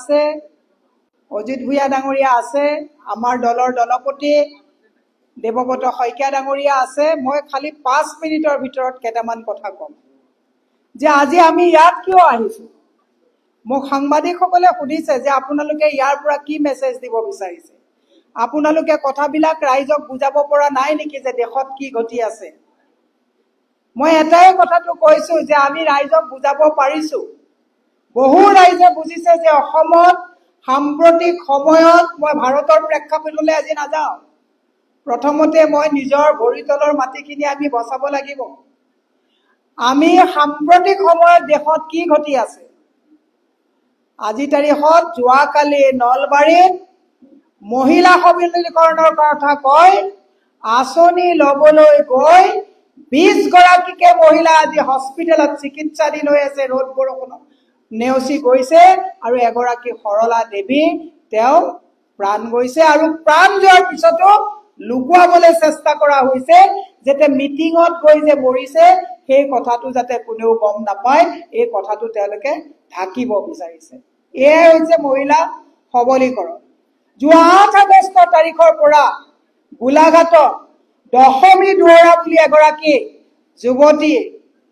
আছে, অজিত ভূঞা ডাঙৰীয়া আছে, আমাৰ দলৰ দলপতি দেৱব্ৰত শইকীয়া ডাঙৰীয়া আছে। মই খালি 5 মিনিটৰ ভিতৰত কেইটামান কথা ক'ম যে আজি আমি ইয়াত কিয় আহিছো। মোক সাংবাদিকসকলে সুধিছে যে আপোনালোকে ইয়াৰ পৰা কি মেছেজ দিব বিচাৰিছে, আপোনালোকে কথাবিলাক ৰাইজক বুজাব পৰা নাই নেকি যে দেশত কি ঘটি আছে। মই এটাই কথাটো কৈছো যে আমি ৰাইজক বুজাব পাৰিছো। বহু ৰাইজে বুজিছে যে অসমত সাম্প্ৰতিক সময়ত, মই ভাৰতৰ প্ৰেক্ষাপটলৈ আজি নাযাওঁ, প্ৰথমতে মই নিজৰ ভৰিতলৰ মাটিখিনি আমি বচাব লাগিব। আমি সাম্প্ৰতিক সময়ত দেশত কি ঘটি আছে, আজি তাৰিখত যোৱাকালি নলবাৰীত মহিলা সবলীকৰণৰ কথা কয় আঁচনি লবলৈ গৈ 20 গৰাকীকে মহিলা আজি হস্পিটেলত চিকিৎসাধীন হৈ আছে। ৰ'দ বৰষুণত নেওচি গৈছে আৰু এগৰাকী সৰলা দেৱী তেওঁ প্ৰাণ গৈছে আৰু প্ৰাণ যোৱাৰ পিছতো লুকুৱাবলৈ চেষ্টা কৰা হৈছে যাতে মিটিঙত গৈ যে মৰিছে সেই কথাটো যাতে কোনেও গম নাপায়, এই কথাটো তেওঁলোকে ঢাকিব বিচাৰিছে। এয়াই হৈছে মহিলা সবলীকৰণ। যোৱা 8 আগষ্ট তাৰিখৰ পৰা গোলাঘাটত দশমী দুৱৰা বুলি এগৰাকী যুৱতী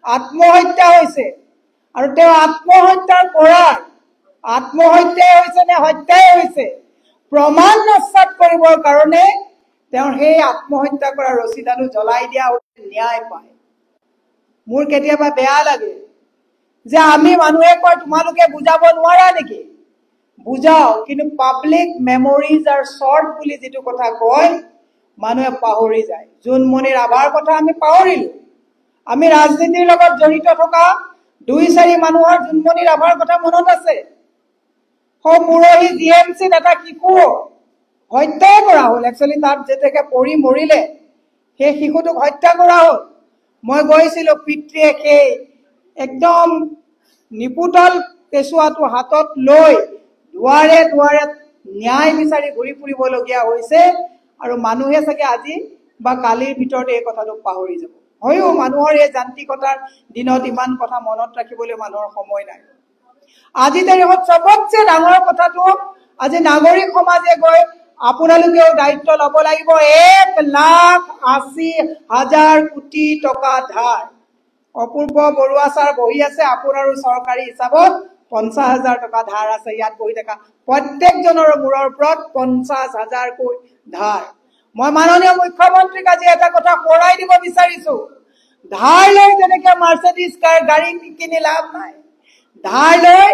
আত্মহত্যা হৈছে আৰু তেওঁ আত্মহত্যাৰ পৰা আত্মহত্যাই হৈছে নে হত্যাই হৈছে প্ৰমাণ নস্যাৎ কৰিবৰ কাৰণে তেওঁৰ সেই আত্মহত্যা কৰা ৰছীডালো জ্বলাই দিয়া ন্যায় পায়। মোৰ কেতিয়াবা বেয়া লাগে যে আমি মানুহে কয় তোমালোকে বুজাব নোৱাৰা নেকি, বুজাও, কিন্তু পাব্লিক মেমৰিজ আৰ শ্বৰ্ট বুলি যিটো কথা কয় মানুহে পাহৰি যায়। জোনমণি ৰাভাৰ কথা আমি পাহৰিলো। আমি ৰাজনীতিৰ লগত জড়িত থকা 2-4 মানুহৰ জোনমণি ৰাভাৰ কথা মনত আছে। পুৰহি GMCত এটা শিশু হত্যাই কৰা হ'ল। একচুৱেলি তাত যেতিয়াকে পৰি মৰিলে সেই শিশুটোক হত্যা কৰা হ'ল। মই গৈছিলো, পিতৃয়ে সেই একদম নিপুতল কেঁচুৱাটো হাতত লৈ দুৱাৰে দুৱাৰে ন্যায় বিচাৰি ঘূৰি ফুৰিবলগীয়া হৈছে আৰু মানুহে চাগে আজি বা কালিৰ ভিতৰতে এই কথাটো পাহৰি যাব। হয়ো মানুহৰ এই যান্ত্ৰিকতাৰ দিনত ইমান কথা মনত ৰাখিবলৈ মানুহৰ সময় নাই। আজি তাৰিখত চবতছে ডাঙৰ কথাটো আজি নাগৰিক সমাজে গৈ আপোনালোকেও দায়িত্ব ল'ব লাগিব। 1,80,000 কোটি টকা ধাৰ। অপূৰ্ব বৰুৱা ছাৰ বহি আছে, আপোনাৰো চৰকাৰী হিচাপত 50,000 টকা ধাৰ আছে। ইয়াত বহি থকা প্ৰত্যেকজনৰ মূৰৰ ওপৰত 50,000 কৈ ধাৰ। মই মাননীয় মুখ্যমন্ত্ৰীক আজি এটা কথা সোঁৱৰাই দিব বিচাৰিছো, ধাৰ লৈ যেনেকে মাৰ্চেডিজ গাড়ী কিনি লাভ নাই, ধাৰ লৈ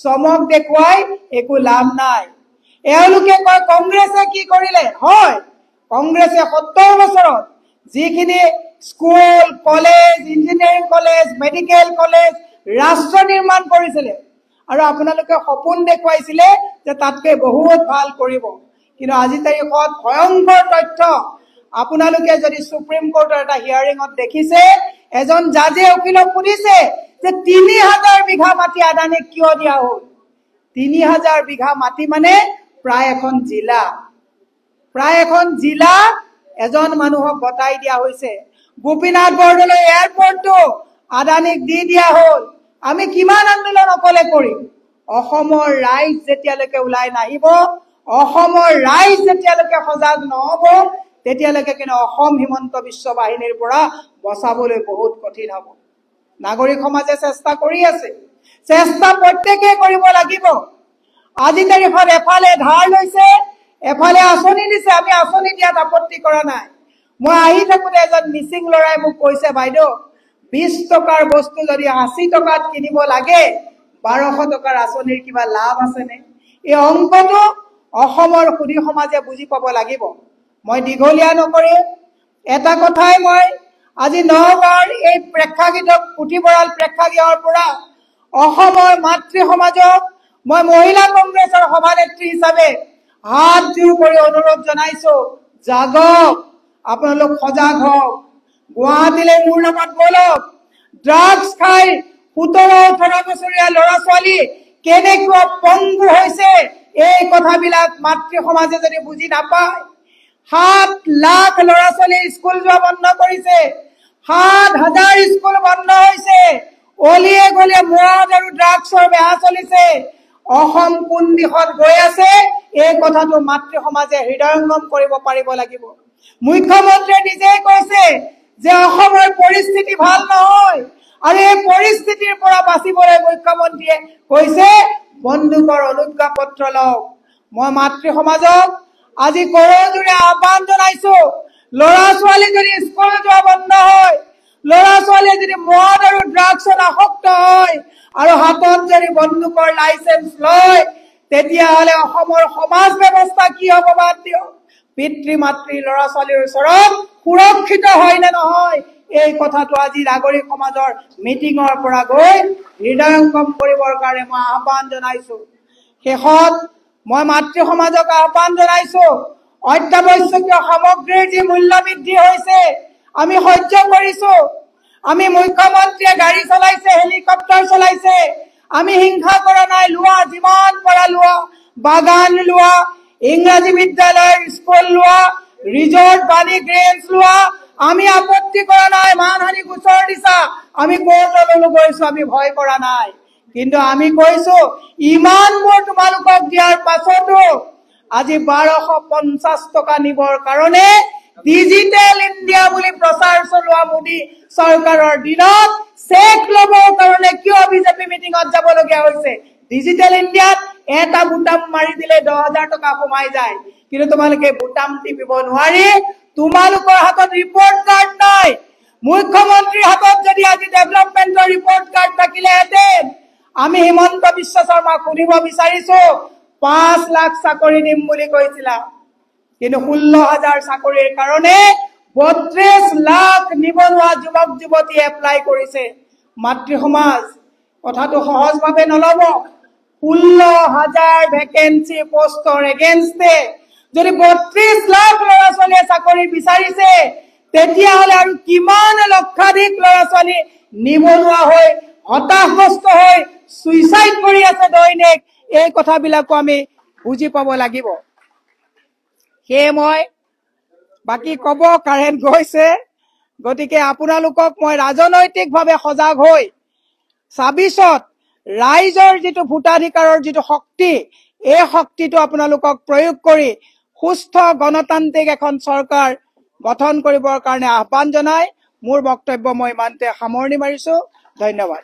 চমক দেখুৱাই একো লাভ নাই। এওঁলোকে কয় কংগ্ৰেছে কি কৰিলে। হয়, কংগ্ৰেছে 70 বছৰত যিখিনি school, college, engineering college, medical college, ৰাষ্ট্ৰ নিৰ্মাণ কৰিছিলে আৰু আপোনালোকে সপোন দেখুৱাইছিলে যে তাতকে বহুত ভাল কৰিব। কিন্তু আজি তাৰিখত ভয়ংকৰ তথ্য আপোনালোকে যদি সুপ্ৰিম কোৰ্টৰ এটা হিয়াৰিঙত দেখিছে, এজন জাজে উকিলক সুধিছে যে 3,000 বিঘা মাটি আদানীক কিয় দিয়া হ'ল। 3,000 বিঘা মাটি মানে প্ৰায় এখন জিলা। প্ৰায় এখন জিলা এজন মানুহক গতাই দিয়া হৈছে। গোপীনাথ বৰদলৈ এয়াৰপৰ্টটো আদানীক দি দিয়া হ'ল। আমি কিমান আন্দোলন অকলে কৰিম। অসমৰ ৰাইজ যেতিয়ালৈকে ওলাই নাহিব, অসমৰ ৰাইজ যেতিয়ালৈকে সজাগ নহব, তেতিয়ালৈকে কিন্তু অসম হিমন্ত বিশ্ব বাহিনীৰ পৰা বচাবলৈ বহুত কঠিন হ'ব। নাগৰিক সমাজে চেষ্টা কৰি আছে, চেষ্টা প্ৰত্যেকে কৰিব লাগিব। আজি তাৰিখত এফালে ধাৰ লৈছে, এফালে আঁচনি দিছে। আমি আঁচনি দিয়াত আপত্তি কৰা নাই। মই আহি থাকোতে এজন মিচিং ল'ৰাই মোক কৈছে, বাইদেউ 20 টকাৰ বস্তু যদি 80 টকাত কিনিব লাগে, 1200 টকাৰ আঁচনিৰ কিবা লাভ আছেনে? এই অংকটো অসমৰ সুধী সমাজে বুজি পাব লাগিব। মই দীঘলীয়া নকৰি এটা কথাই মই আজি নগাঁৱৰ এই প্ৰেক্ষাগৃহক পুথিভঁৰাল প্ৰেক্ষাগৃহৰ পৰা অসমৰ মাতৃ সমাজক মই মহিলা কংগ্ৰেছৰ সভানেত্ৰী হিচাপে হাত জোৰ কৰি অনুৰোধ জনাইছো, জাগক, আপোনালোক সজাগ হওক। গুৱাহাটীলৈ মোৰ নামত বলক। ড্ৰাগছ খাই 17-18 বছৰীয়া ল'ৰা ছোৱালী কেনেকুৱা পংগু হৈছে, এই কথাবিলাক মাতৃ সমাজে যদি বুজি নাপায়। 7 লাখ ল'ৰা ছোৱালী স্কুল যোৱা বন্ধ কৰিছে, 7,000 স্কুল বন্ধ হৈছে, অলিয়ে গলিয়ে মদ আৰু ড্ৰাগছৰ বেহা চলিছে। অসম কোন দিশত গৈ আছে এই কথাটো মাতৃ সমাজে হৃদয়ঙ্গম কৰিব পাৰিব লাগিব। মুখ্যমন্ত্ৰীয়ে নিজেই কৈছে যে অসমৰ পৰিস্থিতি ভাল নহয় আৰু এই পৰিস্থিতিৰ পৰা বাচিবলৈ মুখ্যমন্ত্ৰীয়ে কৈছে বন্দুকৰ অনুজ্ঞাপত্ৰ লওক। মই মাতৃ সমাজক আজি কৰজোৰে আহ্বান জনাইছো, ল'ৰা ছোৱালী যদি স্কুল যোৱা বন্ধ হয়, ল'ৰা ছোৱালীয়ে যদি মদ আৰু ড্ৰাগছত আসক্ত হয় আৰু হাতত যদি বন্দুকৰ লাইচেন্স লয়, তেতিয়াহ'লে অসমৰ সমাজ ব্যৱস্থা কি হ'ব বাদ দিয়ক। পিতৃ মাতৃ ল'ৰা ছোৱালীৰ ওচৰত সুৰক্ষিত হয় নে নহয় এই কথাটো আজি নাগৰিক সমাজৰ মিটিঙৰ পৰা গৈ হৃদয়ঙ্গম কৰিবৰ কাৰণে মই আহ্বান জনাইছো। শেষত মই মাতৃ সমাজক আহ্বান জনাইছো, অত্যাৱশ্যকীয় সামগ্ৰীৰ যি মূল্য বৃদ্ধি হৈছে আমি সহ্য কৰিছো। আমি মুখ্যমন্ত্ৰীয়ে গাড়ী চলাইছে, হেলিকপ্টাৰ চলাইছে, আমি হিংসা কৰা নাই। লোৱা, যিমান পৰা লোৱা, বাগান লোৱা, ইংৰাজী বিদ্যালয়ৰ স্কুল লোৱা, ৰিজৰ্ট বাণী গ্ৰেঞ্জ লোৱা, আমি আপত্তি কৰা নাই। মানহানি গোচৰ দিছা, আমি কোৰ্টলৈ গৈছো, আমি ভয় কৰা নাই। কিন্তু আমি কৈছো ইমানবোৰ তোমালোকক দিয়াৰ পাছতো আজি 1250 টকা নিবৰ কাৰণে ডিজিটেল ইণ্ডিয়া বুলি প্ৰচাৰ চলোৱা মোদী চৰকাৰৰ দিনত চেক ল'বৰ কাৰণে কিয় বিজেপি মিটিঙত যাবলগীয়া হৈছে? ডিজিটেল ইণ্ডিয়াত এটা বুটাম মাৰি দিলে 10,000 টকা সোমাই যায়, কিন্তু তোমালোকে বুটাম টিপিব নোৱাৰি। তোমালোকৰ হাতত ৰিপৰ্ট কাৰ্ড নাই। মুখ্যমন্ত্ৰীৰ হাতত যদি আজি ডেভেলপমেণ্টৰ ৰিপৰ্ট কাৰ্ড থাকিলেহেঁতেন, আমি হিমন্ত বিশ্ব শৰ্মাক সুধিব বিচাৰিছো 5 লাখ চাকৰি দিম বুলি কৈছিলা, কিন্তু 16,000 চাকৰিৰ কাৰণে 32 লাখ নিবনুৱা যুৱক যুৱতী এপ্লাই কৰিছে। মাতৃ সমাজ কথাটো সহজভাৱে নলব। 16,000 ভেকেঞ্চি পোষ্টৰ এগেইনষ্টে যদি 32 লাখ ল'ৰা ছোৱালীয়ে চাকৰি বিচাৰিছে, তেতিয়াহ'লে আৰু কিমান লক্ষাধিক ল'ৰা ছোৱালী নিবনুৱা হৈ হতাশগ্ৰস্ত হৈ সুইচাইড কৰি আছে দৈনিক, এই কথাবিলাকো আমি বুজি পাব লাগিব। সেয়ে মই বাকী ক'ব কাৰেণ্ট গৈছে, গতিকে আপোনালোকক মই ৰাজনৈতিকভাৱে সজাগ হৈ 26ত ৰাইজৰ যিটো ভোটাধিকাৰৰ যিটো শক্তি, এই শক্তিটো আপোনালোকক প্ৰয়োগ কৰি সুস্থ গণতান্ত্ৰিক এখন চৰকাৰ গঠন কৰিবৰ কাৰণে আহ্বান জনাই মোৰ বক্তব্য মই ইমানতে সামৰণি মাৰিছো। ধন্যবাদ।